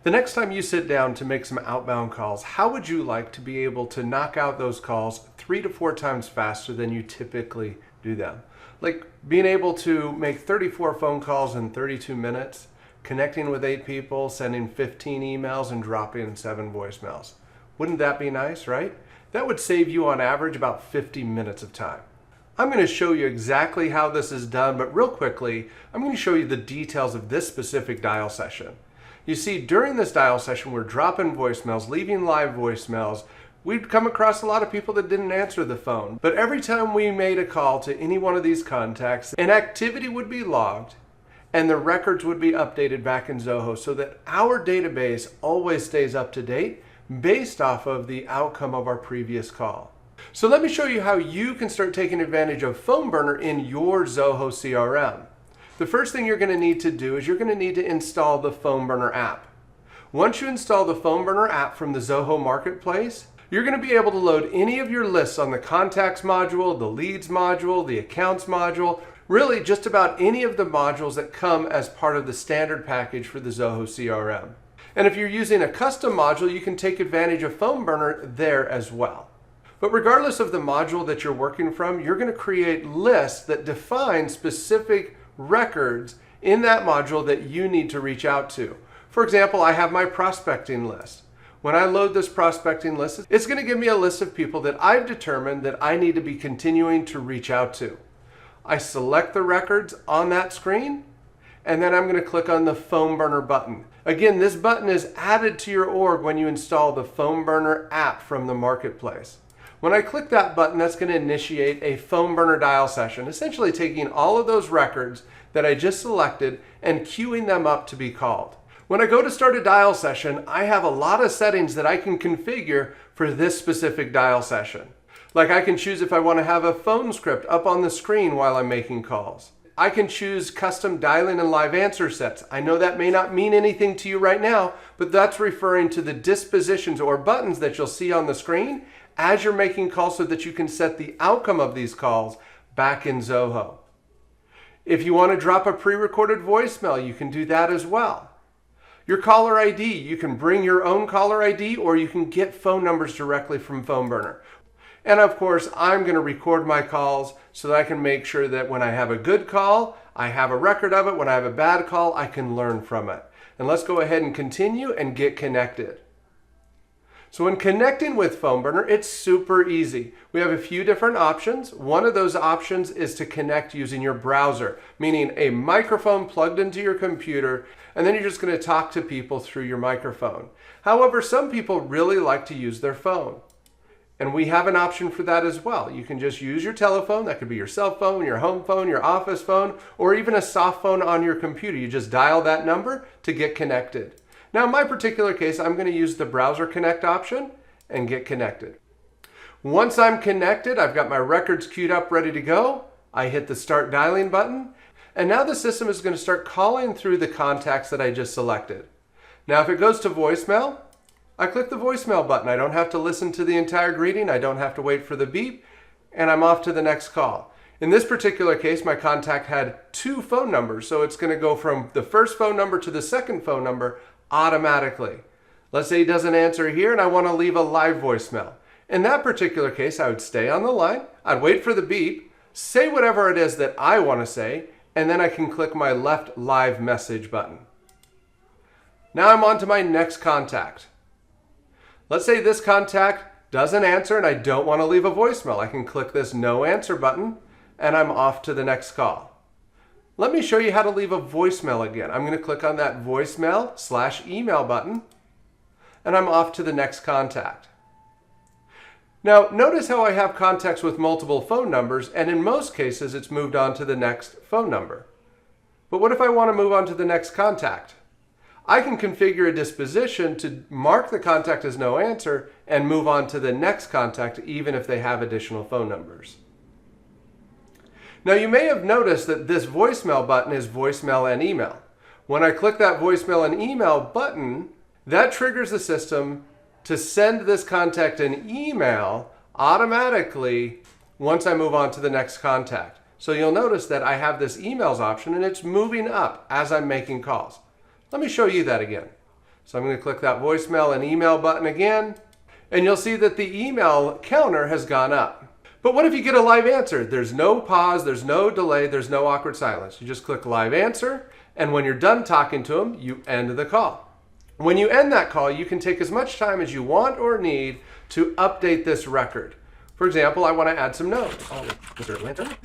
The next time you sit down to make some outbound calls, how would you like to be able to knock out those calls 3 to 4 times faster than you typically do them? Like being able to make 34 phone calls in 32 minutes, connecting with 8 people, sending 15 emails, and dropping 7 voicemails. Wouldn't that be nice, right? That would save you on average about 50 minutes of time. I'm going to show you exactly how this is done, but real quickly, I'm going to show you the details of this specific dial session. You see, during this dial session, we're dropping voicemails, leaving live voicemails. We'd come across a lot of people that didn't answer the phone. But every time we made a call to any one of these contacts, an activity would be logged and the records would be updated back in Zoho so that our database always stays up to date based off of the outcome of our previous call. So let me show you how you can start taking advantage of PhoneBurner in your Zoho CRM. The first thing you're going to need to do is you're going to need to install the PhoneBurner app. Once you install the PhoneBurner app from the Zoho Marketplace, you're going to be able to load any of your lists on the contacts module, the leads module, the accounts module, really just about any of the modules that come as part of the standard package for the Zoho CRM. And if you're using a custom module, you can take advantage of PhoneBurner there as well. But regardless of the module that you're working from, you're going to create lists that define specific records in that module that you need to reach out to. For example, I have my prospecting list. When I load this prospecting list, it's going to give me a list of people that I've determined that I need to be continuing to reach out to. I select the records on that screen, and then I'm going to click on the PhoneBurner button. Again, this button is added to your org when you install the PhoneBurner app from the Marketplace. When I click that button, that's going to initiate a PhoneBurner dial session, essentially taking all of those records that I just selected and queuing them up to be called. When I go to start a dial session, I have a lot of settings that I can configure for this specific dial session. Like I can choose if I want to have a phone script up on the screen while I'm making calls. I can choose custom dialing and live answer sets. I know that may not mean anything to you right now, but that's referring to the dispositions or buttons that you'll see on the screen as you're making calls so that you can set the outcome of these calls back in Zoho. If you want to drop a pre-recorded voicemail, you can do that as well. Your caller ID, you can bring your own caller ID or you can get phone numbers directly from PhoneBurner. And of course, I'm going to record my calls so that I can make sure that when I have a good call, I have a record of it. When I have a bad call, I can learn from it. And let's go ahead and continue and get connected. So when connecting with PhoneBurner, it's super easy. We have a few different options. One of those options is to connect using your browser, meaning a microphone plugged into your computer, and then you're just going to talk to people through your microphone. However, some people really like to use their phone. And we have an option for that as well. You can just use your telephone. That could be your cell phone, your home phone, your office phone, or even a soft phone on your computer. You just dial that number to get connected. Now, in my particular case, I'm going to use the browser connect option and get connected. Once I'm connected, I've got my records queued up, ready to go. I hit the start dialing button, and now the system is going to start calling through the contacts that I just selected. Now, if it goes to voicemail, I click the voicemail button. I don't have to listen to the entire greeting. I don't have to wait for the beep, and I'm off to the next call. In this particular case, my contact had 2 phone numbers, so it's going to go from the first phone number to the second phone number automatically. Let's say he doesn't answer here and I want to leave a live voicemail. In that particular case, I would stay on the line, I'd wait for the beep, say whatever it is that I want to say, and then I can click my left live message button. Now I'm on to my next contact. Let's say this contact doesn't answer and I don't want to leave a voicemail. I can click this no answer button and I'm off to the next call. Let me show you how to leave a voicemail again. I'm going to click on that voicemail/email button, and I'm off to the next contact. Now, notice how I have contacts with multiple phone numbers, and in most cases, it's moved on to the next phone number. But what if I want to move on to the next contact? I can configure a disposition to mark the contact as no answer and move on to the next contact, even if they have additional phone numbers. Now you may have noticed that this voicemail button is voicemail and email. When I click that voicemail and email button, that triggers the system to send this contact an email automatically once I move on to the next contact. So you'll notice that I have this emails option and it's moving up as I'm making calls. Let me show you that again. So I'm going to click that voicemail and email button again, and you'll see that the email counter has gone up. But what if you get a live answer? There's no pause, there's no delay, there's no awkward silence. You just click live answer, and when you're done talking to them, you end the call. When you end that call, you can take as much time as you want or need to update this record. For example, I want to add some notes. Mr. Lantern.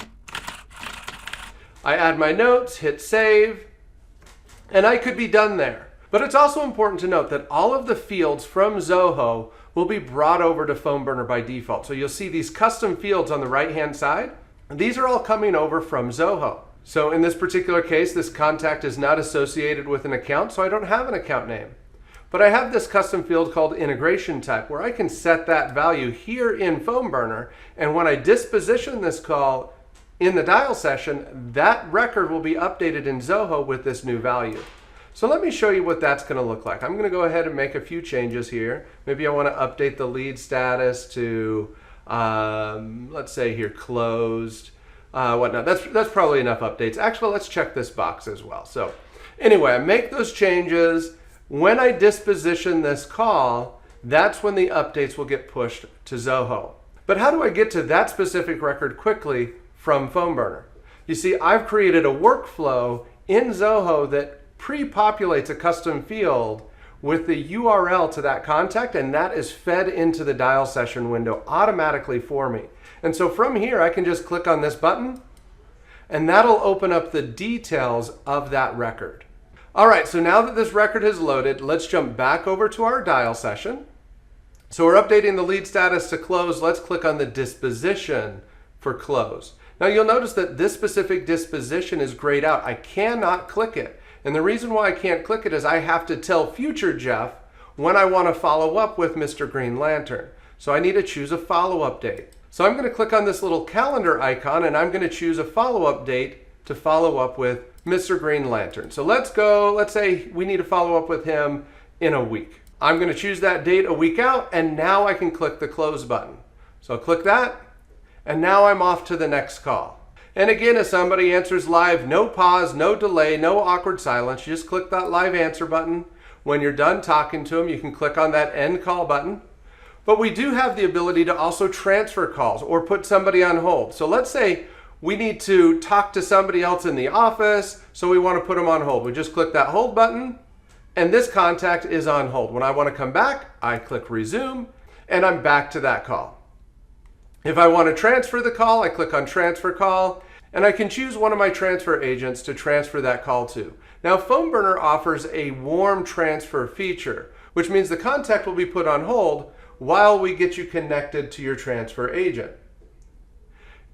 I add my notes, hit save, and I could be done there. But it's also important to note that all of the fields from Zoho will be brought over to PhoneBurner by default. So you'll see these custom fields on the right-hand side. These are all coming over from Zoho. So in this particular case, this contact is not associated with an account, so I don't have an account name. But I have this custom field called integration type, where I can set that value here in PhoneBurner, and when I disposition this call in the dial session, that record will be updated in Zoho with this new value. So let me show you what that's going to look like. I'm going to go ahead and make a few changes here. Maybe I want to update the lead status to, let's say here, closed, whatnot. That's probably enough updates. Actually, let's check this box as well. So anyway, I make those changes. When I disposition this call, that's when the updates will get pushed to Zoho. But how do I get to that specific record quickly from PhoneBurner? You see, I've created a workflow in Zoho that pre-populates a custom field with the URL to that contact, and that is fed into the dial session window automatically for me. And so from here, I can just click on this button, and that'll open up the details of that record. All right, so now that this record has loaded, let's jump back over to our dial session. So we're updating the lead status to close. Let's click on the disposition for close. Now you'll notice that this specific disposition is grayed out. I cannot click it. And the reason why I can't click it is I have to tell future Jeff when I want to follow up with Mr. Green Lantern. So I need to choose a follow-up date. So I'm going to click on this little calendar icon, and I'm going to choose a follow-up date to follow up with Mr. Green Lantern. So let's say we need to follow up with him in a week. I'm going to choose that date a week out, and now I can click the close button. So I'll click that, and now I'm off to the next call. And again, if somebody answers live, no pause, no delay, no awkward silence, you just click that live answer button. When you're done talking to them, you can click on that end call button. But we do have the ability to also transfer calls or put somebody on hold. So let's say we need to talk to somebody else in the office, so we want to put them on hold. We just click that hold button, and this contact is on hold. When I want to come back, I click resume, and I'm back to that call. If I want to transfer the call, I click on transfer call, and I can choose one of my transfer agents to transfer that call to. Now, PhoneBurner offers a warm transfer feature, which means the contact will be put on hold while we get you connected to your transfer agent.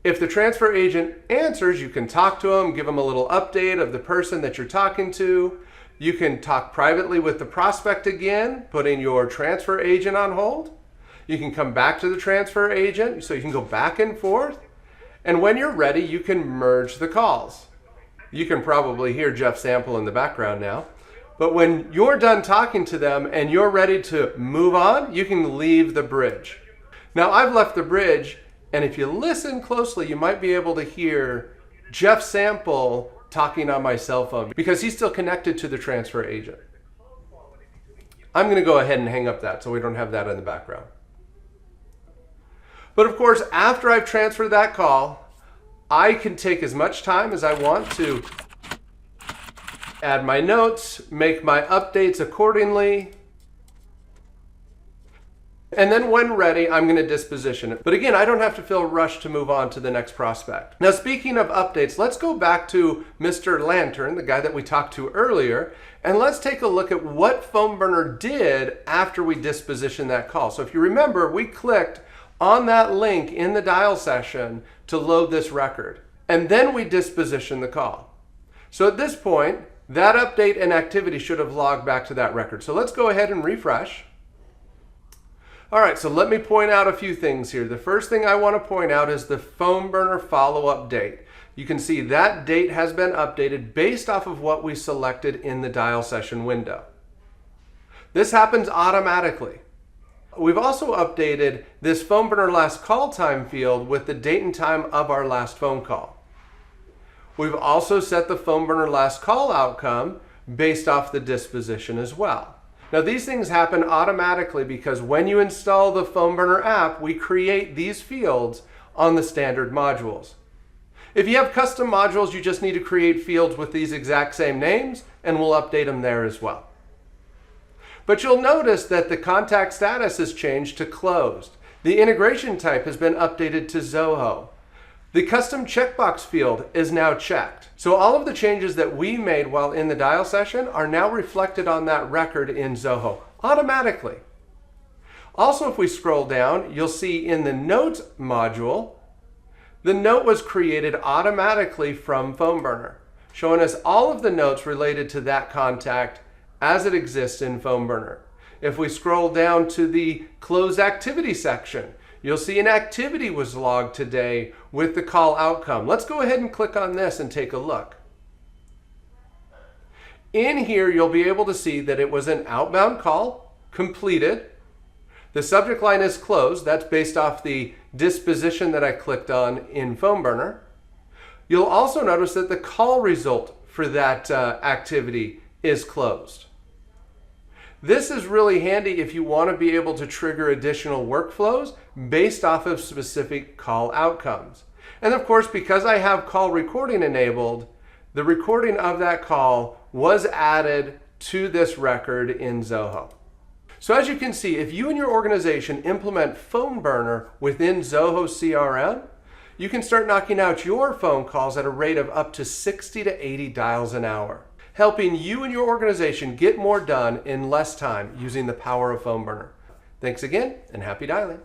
If the transfer agent answers, you can talk to them, give them a little update of the person that you're talking to. You can talk privately with the prospect again, putting your transfer agent on hold. You can come back to the transfer agent, so you can go back and forth. And when you're ready, you can merge the calls. You can probably hear Jeff Sample in the background now. But when you're done talking to them and you're ready to move on, you can leave the bridge. Now, I've left the bridge, and if you listen closely, you might be able to hear Jeff Sample talking on my cell phone because he's still connected to the transfer agent. I'm going to go ahead and hang up that so we don't have that in the background. But of course, after I've transferred that call, I can take as much time as I want to add my notes, make my updates accordingly, and then when ready, I'm going to disposition it. But again, I don't have to feel rushed to move on to the next prospect. Now, speaking of updates, let's go back to Mr. Lantern, the guy that we talked to earlier, and let's take a look at what PhoneBurner did after we dispositioned that call. So if you remember, we clicked on that link in the dial session to load this record, and then we dispositioned the call. So at this point, that update and activity should have logged back to that record. So let's go ahead and refresh. All right, so let me point out a few things here. The first thing I want to point out is the PhoneBurner follow-up date. You can see that date has been updated based off of what we selected in the dial session window. This happens automatically. We've also updated this PhoneBurner last call time field with the date and time of our last phone call. We've also set the PhoneBurner last call outcome based off the disposition as well. Now these things happen automatically because when you install the PhoneBurner app, we create these fields on the standard modules. If you have custom modules, you just need to create fields with these exact same names, and we'll update them there as well. But you'll notice that the contact status has changed to closed. The integration type has been updated to Zoho. The custom checkbox field is now checked. So all of the changes that we made while in the dial session are now reflected on that record in Zoho automatically. Also, if we scroll down, you'll see in the notes module, the note was created automatically from PhoneBurner, showing us all of the notes related to that contact as it exists in PhoneBurner. If we scroll down to the close activity section, you'll see an activity was logged today with the call outcome. Let's go ahead and click on this and take a look. In here, you'll be able to see that it was an outbound call, completed. The subject line is closed. That's based off the disposition that I clicked on in PhoneBurner. You'll also notice that the call result for that activity is closed. This is really handy if you want to be able to trigger additional workflows based off of specific call outcomes. And of course, because I have call recording enabled, the recording of that call was added to this record in Zoho. So as you can see, if you and your organization implement PhoneBurner within Zoho CRM, you can start knocking out your phone calls at a rate of up to 60 to 80 dials an hour, helping you and your organization get more done in less time using the power of PhoneBurner. Thanks again, and happy dialing.